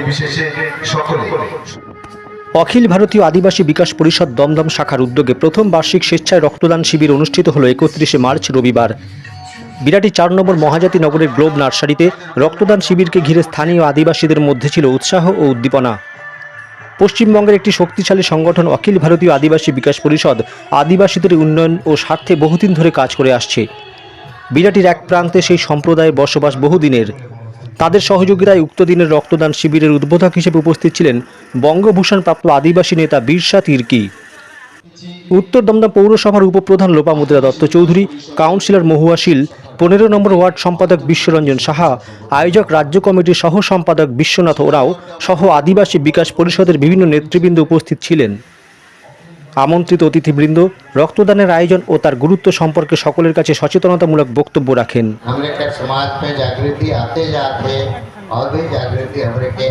নির্বিশেষে সকলে। অখিল ভারতীয় আদিবাসী বিকাশ পরিষদ দমদম শাখার উদ্যোগে প্রথম বার্ষিক স্বেচ্ছায় রক্তদান শিবির অনুষ্ঠিত হল 31শে মার্চ রবিবার। বিরাটি 4 নম্বর মহাজাতি নগরের গ্লোব নার্সারিতে রক্তদান শিবিরকে ঘিরে স্থানীয় আদিবাসীদের মধ্যে ছিল উৎসাহ ও উদ্দীপনা। পশ্চিমবঙ্গের একটি শক্তিশালী সংগঠন অখিল ভারতীয় আদিবাসী বিকাশ পরিষদ আদিবাসীদের উন্নয়ন ও স্বার্থে বহুদিন ধরে কাজ করে আসছে। বিরাটির এক প্রান্তে সেই সম্প্রদায়ের বসবাস বহুদিনের। তাদের সহযোগিতায় উক্ত দিনের রক্তদান শিবিরের উদ্বোধক হিসেবে উপস্থিত ছিলেন বঙ্গভূষণপ্রাপ্ত আদিবাসী নেতা বিরসা তির্কি, উত্তর দমদম পৌরসভার উপপ্রধান লোপামুদ্রা দত্ত চৌধুরী, কাউন্সিলর মহুয়া শীল, 15 নম্বর ওয়ার্ড সম্পাদক বিশ্বরঞ্জন সাহা, আয়োজক রাজ্য কমিটির সহ সম্পাদক বিশ্বনাথ ওরাও সহ আদিবাসী বিকাশ পরিষদের বিভিন্ন নেতৃবৃন্দ উপস্থিত ছিলেন। আমন্ত্রিত অতিথিবৃন্দ রক্তদানের আয়োজন ও তার গুরুত্ব সম্পর্কে সকলের কাছে সচেতনতামূলক বক্তব্য রাখেন। हमरे के समाज में जागृति आते जाते और भी जागृति हमरे के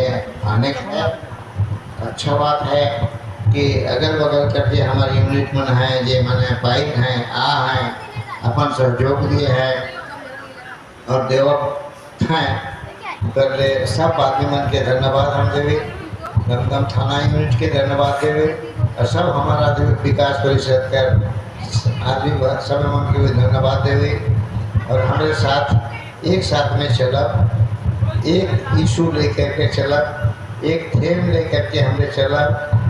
आने का अच्छा बात है कि अगल बगल करके हमारे यूनिट मन है जे माने पाइप हैं आ हैं अपन सहयोग दिए हैं और देवक हैं पहले सब आदमी मन के धन्यवाद हम देवे, दमदम थाना यूनिट के धन्यवाद देवे और सब हमारा विकास परिषद कर आदमी सब मन के भी धन्यवाद देवे और हमारे साथ एक साथ में चला, एक इशू लेकर के चला, एक थीम लेकर के हमने चला।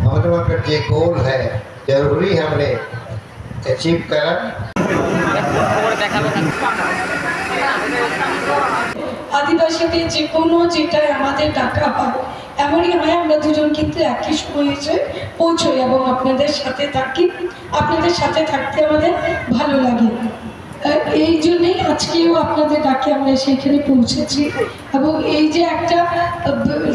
हमारे वहाँ जो गोल है जरूरी हमने अचीव करा। আদিবাসীদের যে কোনো যেটাই আমাদের ডাকা হয় এমনই হয় আমরা দুজন কিন্তু একই সময় এসে পৌঁছই এবং আপনাদের সাথে থাকি, আপনাদের সাথে থাকতে আমাদের ভালো লাগে। এই জন্যেই আজকেও আপনাদের ডাকে আমরা সেখানে পৌঁছেছি এবং এই যে একটা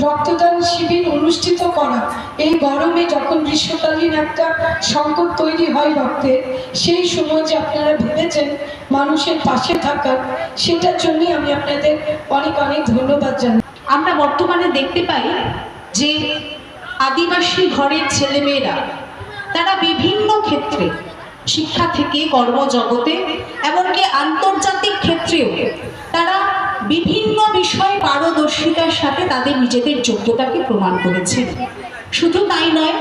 রক্তদান শিবির অনুষ্ঠিত করা এই গরমে যখন গ্রীষ্মকালীন একটা সংকট তৈরি হয় রক্তের, সেই সময় যে আপনারা ভেবেছেন মানুষের পাশে থাকার, সেটার জন্যই আমি আপনাদের অনেক অনেক ধন্যবাদ জানাই। আমরা বর্তমানে দেখতে পাই যে আদিবাসী ঘরের ছেলেমেয়েরা তারা বিভিন্ন ক্ষেত্রে শিক্ষা থেকে কর্মজগতে এমনকি আন্তর্জাতিক ক্ষেত্রেও তারা বিভিন্ন বিষয়ে পারদর্শিতার সাথে তাদের নিজেদের যোগ্যতাকে প্রমাণ করেছে। শুধু তাই নয়,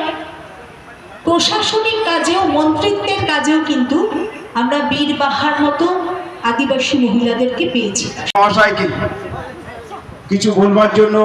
প্রশাসনিক কাজেও মন্ত্রিত্বের কাজেও কিন্তু আমরা বীর বাহার মতো আদিবাসী মহিলাদেরকে পেয়েছি। মহাশয়কে কিছু বলবার জন্য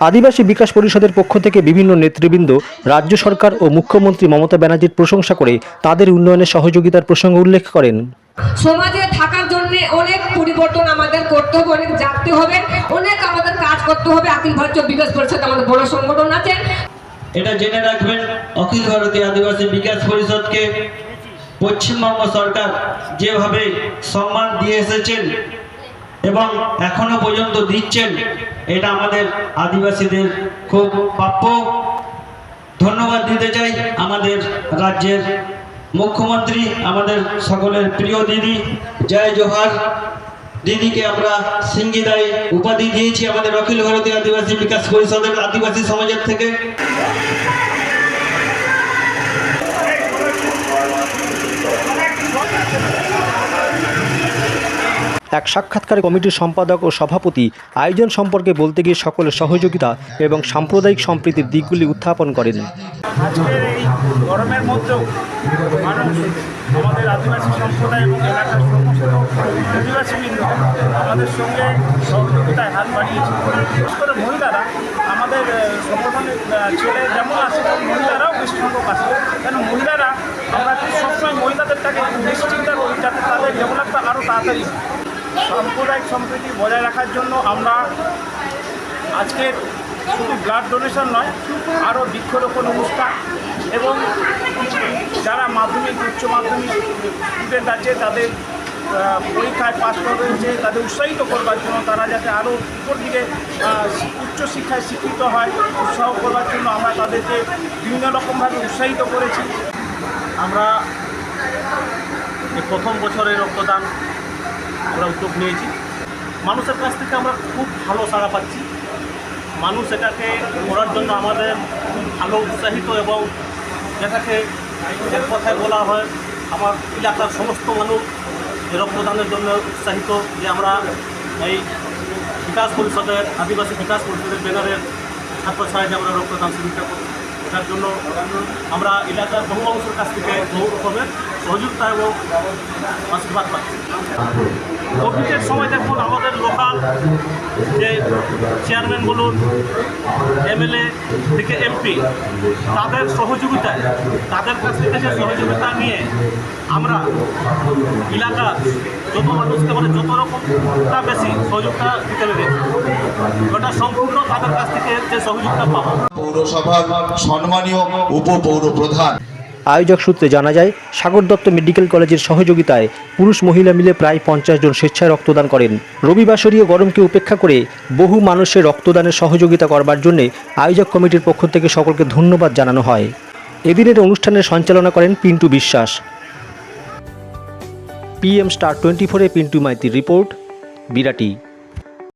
আদিবাসী বিকাশ পরিষদের পক্ষ থেকে বিভিন্ন নেতৃবৃন্দ রাজ্য সরকার ও মুখ্যমন্ত্রী মমতা ব্যানার্জির প্রশংসা করে তাদের উন্নয়নে সহযোগিতার প্রসঙ্গ উল্লেখ করেন। সমাজে থাকার জন্য অনেক পরিবর্তন আমাদের করতে হবে, অনেক জানতে হবে, অনেক আমাদের কাজ করতে হবে। অখিল ভারতীয় বিকাশ পরিষদ আমাদের বড় সংগঠন আছে। এটা জেনে রাখবেন, অখিল ভারতীয় আদিবাসী বিকাশ পরিষদকে পশ্চিমবঙ্গ সরকার যেভাবে সম্মান দিয়ে এসেছেন এবং এখনো পর্যন্ত দিচ্ছেন, এটা আমাদের আদিবাসীদের খুব প্রাপ্য। ধন্যবাদ দিতে চাই আমাদের রাজ্যের মুখ্যমন্ত্রী, আমাদের সকলের প্রিয় দিদি জয় জোহার দিদিকে আমরা সিঙ্গিদাই উপাধি দিয়েছি আমাদের অখিল ভারতীয় আদিবাসী বিকাশ পরিষদের আদিবাসী সমাজের থেকে। এক সাক্ষাৎকারে কমিটির সম্পাদক ও সভাপতি আয়োজন সম্পর্কে বলতে গিয়ে সকলের সহযোগিতা এবং সাম্প্রদায়িক সম্প্রীতির দিকগুলি উত্থাপন করেন। আজকের এই গরমের মধ্যেও মানুষ আমাদের আদিবাসী সম্প্রদায় এবং এলাকার সমস্ত আদিবাসীবৃন্দ আমাদের সঙ্গে সহযোগিতায় হাত বাড়িয়েছে। বিশেষ করে মহিলারা আমাদের সংগঠনের ছেলে যেমন আসে তেমন মহিলারাও বেশি সংখ্যক আসে, কেন মহিলারা আমরা সবসময় মহিলাদেরটাকে বেশি চিন্তা করি যাতে তাদের ডেভেলপটা আরও তাড়াতাড়ি। সাম্প্রদায়িক সম্প্রীতি বজায় রাখার জন্য আমরা আজকের শুধু ব্লাড ডোনেশন নয়, আরও বৃক্ষরোপণ অনুষ্ঠান এবং যারা মাধ্যমিক উচ্চ মাধ্যমিক স্টুডেন্ট আছে তাদের পরীক্ষায় পাস করেছে তাদের উৎসাহিত করবার জন্য, তারা যাতে আরও উপর দিকে উচ্চশিক্ষায় শিক্ষিত হয়, উৎসাহ করবার জন্য আমরা তাদেরকে বিভিন্ন রকমভাবে উৎসাহিত করেছি। আমরা এই প্রথম বছরের রক্তদান আমরা উদ্যোগ নিয়েছি, মানুষের কাছ থেকে আমরা খুব ভালো সাড়া পাচ্ছি। মানুষ এটাকে করার জন্য আমাদের ভালো উৎসাহিত, এবং এটাকে এক কথায় বলা হয় আমার এলাকার সমস্ত মানুষ এই রক্তদানের জন্য উৎসাহিত, যে আমরা এই বিকাশ পরিষদের আদিবাসী বিকাশ পরিষদের ব্যানারের ছাত্রছাড়া যে আমরা রক্তদান শিবিরটা করি, এটার জন্য আমরা এলাকার বহু অংশের কাছ থেকে বহু রকমের সহযোগিতা এবং আশীর্বাদ পাচ্ছি। কোভিডের সময় দেখুন আমাদের লোকাল যে চেয়ারম্যান বলুন, এমএলএ থেকে এমপি, তাদের সহযোগিতায়, তাদের কাছ থেকে যে সহযোগিতা নিয়ে আমরা এলাকার যত মানুষকে মানে যত রকমটা বেশি সহযোগিতা দিতে পেরেছি, ওটা সম্পূর্ণ তাদের কাছ থেকে যে সহযোগিতা পাবো। পৌরসভার সম্মানীয় উপপৌরপ্রধান। আয়োজক সূত্রে জানা যায়, সাগর দত্ত মেডিকেল কলেজের সহযোগিতায় পুরুষ মহিলা মিলে প্রায় 50 জন স্বেচ্ছায় রক্তদান করেন। রবিবাসরীয় গরমকে উপেক্ষা করে বহু মানুষের রক্তদানের সহযোগিতা করবার জন্য আয়োজক কমিটির পক্ষ থেকে সকলকে ধন্যবাদ জানানো হয়। এদিনের অনুষ্ঠানের সঞ্চালনা করেন পিন্টু বিশ্বাস। PM Star 24-এ পিন্টু মাইতির রিপোর্ট, বিরাটি।